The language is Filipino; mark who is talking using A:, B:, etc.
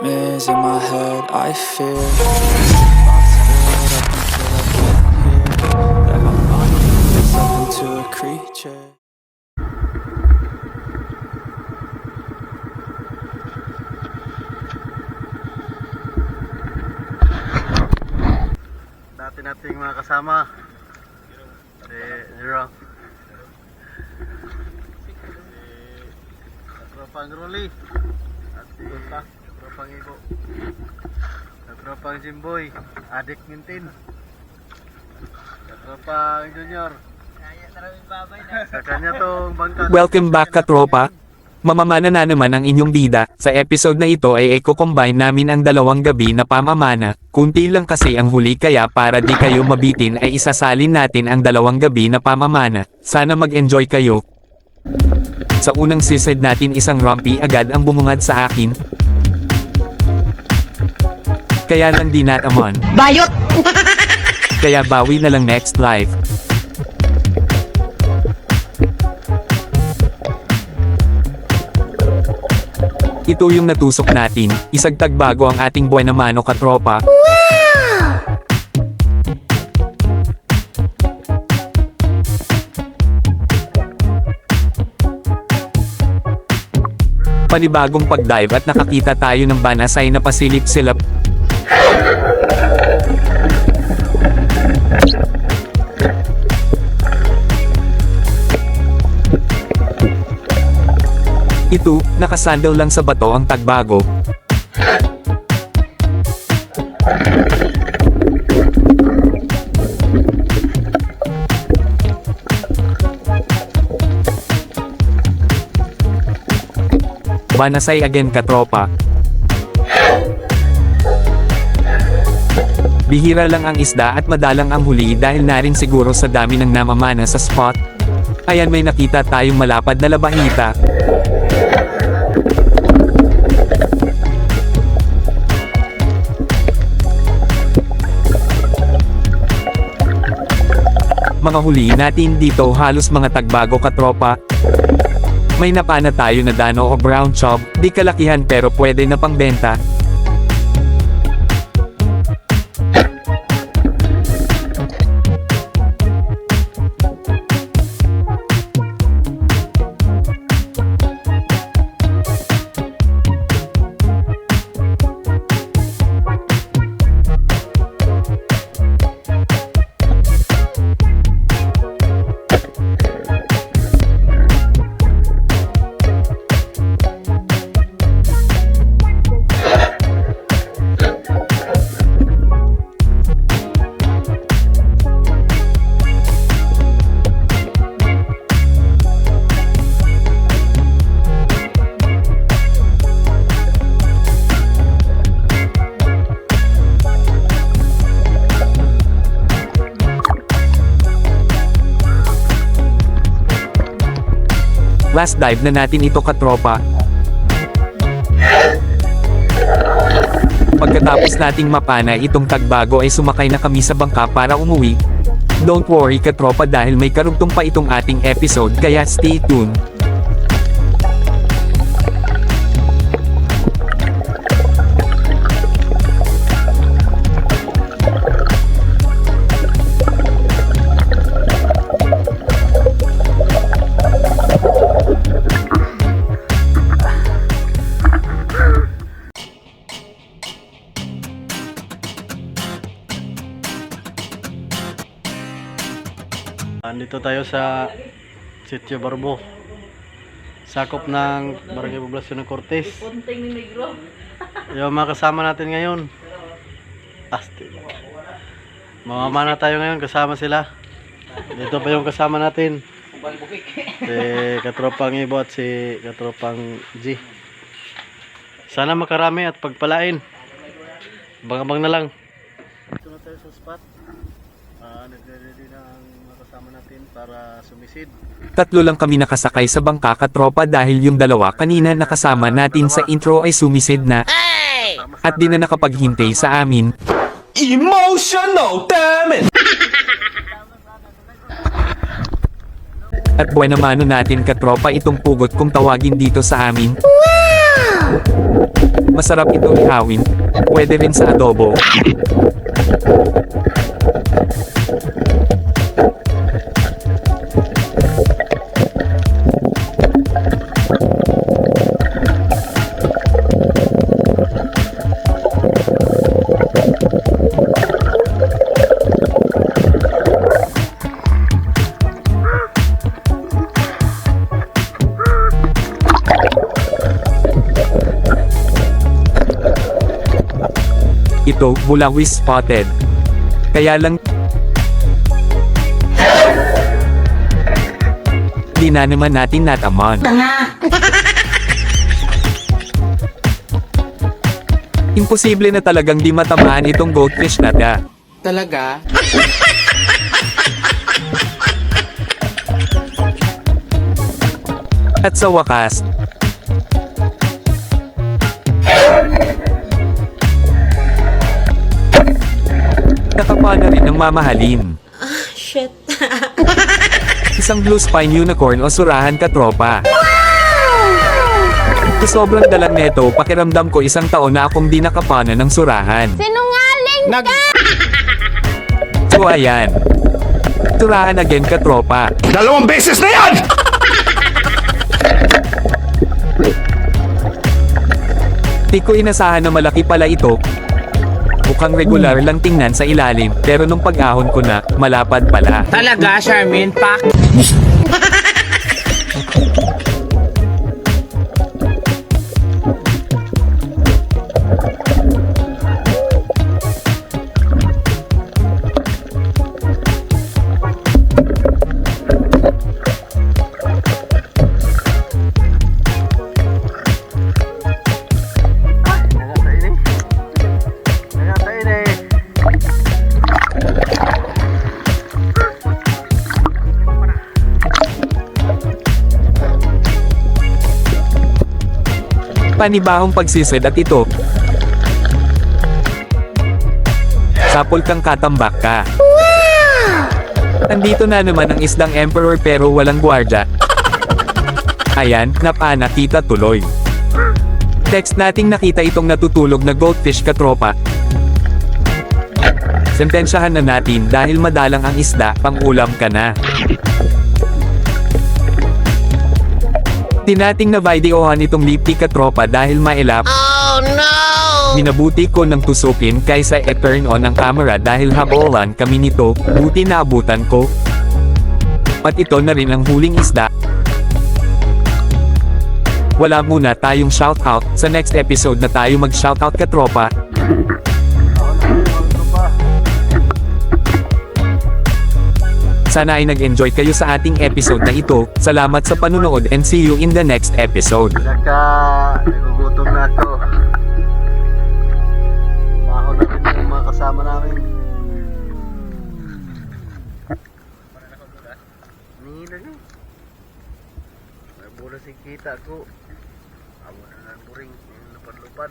A: nightmares in my head, I fear thoughts build up until I can't hear, that my mind wakes up into a creature.
B: Dati nating mga kasama si Zero, si Katropang Rolly at si Katropang Ibo, Katropang Jimboy, Adik Mintin, Katropang Junior. Sa kanya tong bangka.
C: Welcome back katropa. Mamamana na naman ang inyong bida. Sa episode na ito ay eco-combine namin ang dalawang gabi na pamamana. Kunti lang kasi ang huli kaya para di kayo mabitin ay isasalin natin ang dalawang gabi na pamamana. Sana mag-enjoy kayo. Sa unang season natin isang rumpy agad ang bumungad sa akin. Kaya lang di natamon.
D: Bayot!
C: Kaya bawi na lang next live. Ito yung natusok natin, isagtag bago ang ating buwan na mano katropa. Panibagong pag-dive at nakakita tayo ng banasay na pasilip-silap. Ito, nakasandal lang sa bato ang tagbago. Banasay again katropa. Bihira lang ang isda at madalang ang huli dahil na rin siguro sa dami ng namamana sa spot. Ayan, may nakita tayong malapad na labahita. Mga huli natin dito halos mga tagbago katropa. May napana tayo na dano o brown chub, di kalakihan pero pwede na pangbenta. Last dive na natin ito katropa. Pagkatapos nating mapana itong tagbago ay sumakay na kami sa bangka para umuwi. Don't worry katropa dahil may karugtong pa itong ating episode kaya stay tuned.
B: Andito tayo sa Sitio Barbo, sakop ng Barangay Poblasyon ng Cortez. Yung mga kasama natin ngayon, astig. Mamamana tayo ngayon, kasama sila. Dito pa yung kasama natin, si Katropang Ibo at si Katropang G. Sana makarami at pagpalain. Abang-abang na lang. Dito na tayo sa spot. Nagre-ready na ang mga kasama natin para sumisid.
C: Tatlo lang kami nakasakay sa bangka katropa dahil yung dalawa kanina nakasama natin sa intro ay sumisid na. At di na nakapaghintay sa amin.
E: Emotional, damn it!
C: At buwan naman natin katropa itong pugot kung tawagin dito sa amin. Wow! Masarap ito ihawin. Pwede rin sa adobo. Ito, bulawis spotted. Kaya lang, di na naman natin nataman. Imposible na talagang di matamaan itong goldfish na da.
D: Talaga?
C: At sa wakas, nakapana rin ng mamahalin.
F: Shit.
C: Isang blue spine unicorn o surahan katropa. Sa sobrang dalang neto, pakiramdam ko isang taon na akong di nakapana ng surahan.
F: Sinungaling ka!
C: So ayan. Surahan again katropa.
E: 2 beses na yan!
C: Di ko inasahan na malaki pala ito. Mukhang regular lang tingnan sa ilalim, pero nung pag-ahon ko na, malapad pala.
D: Talaga, Charmaine? Pak!
C: Panibahong pagsisid at ito. Sapol kang katambak ka. Nandito na naman ang isdang emperor pero walang gwardya. Ayan, napana kita tuloy. Text nating nakita itong natutulog na goldfish katropa. Sentensyahan na natin dahil madalang ang isda, pang-ulam ka na. Tinating na videohan itong lipti katropa dahil mailap.
F: Oh no!
C: Minabuti ko ng tusukin kaysa e-turn on ang camera dahil habolan kami nito, buti na abutan ko. At ito na rin ang huling isda. Wala muna tayong shoutout, sa next episode na tayo mag-shoutout katropa. Sana ay nag-enjoy kayo sa ating episode na ito. Salamat sa panunood and see you in the next episode.
B: Nagugutom na ako. Baho na rin yung mga kasama namin. Nihila niyo. May bulas yung kita ko. Amo na lang buring. Yung lupad-lupad.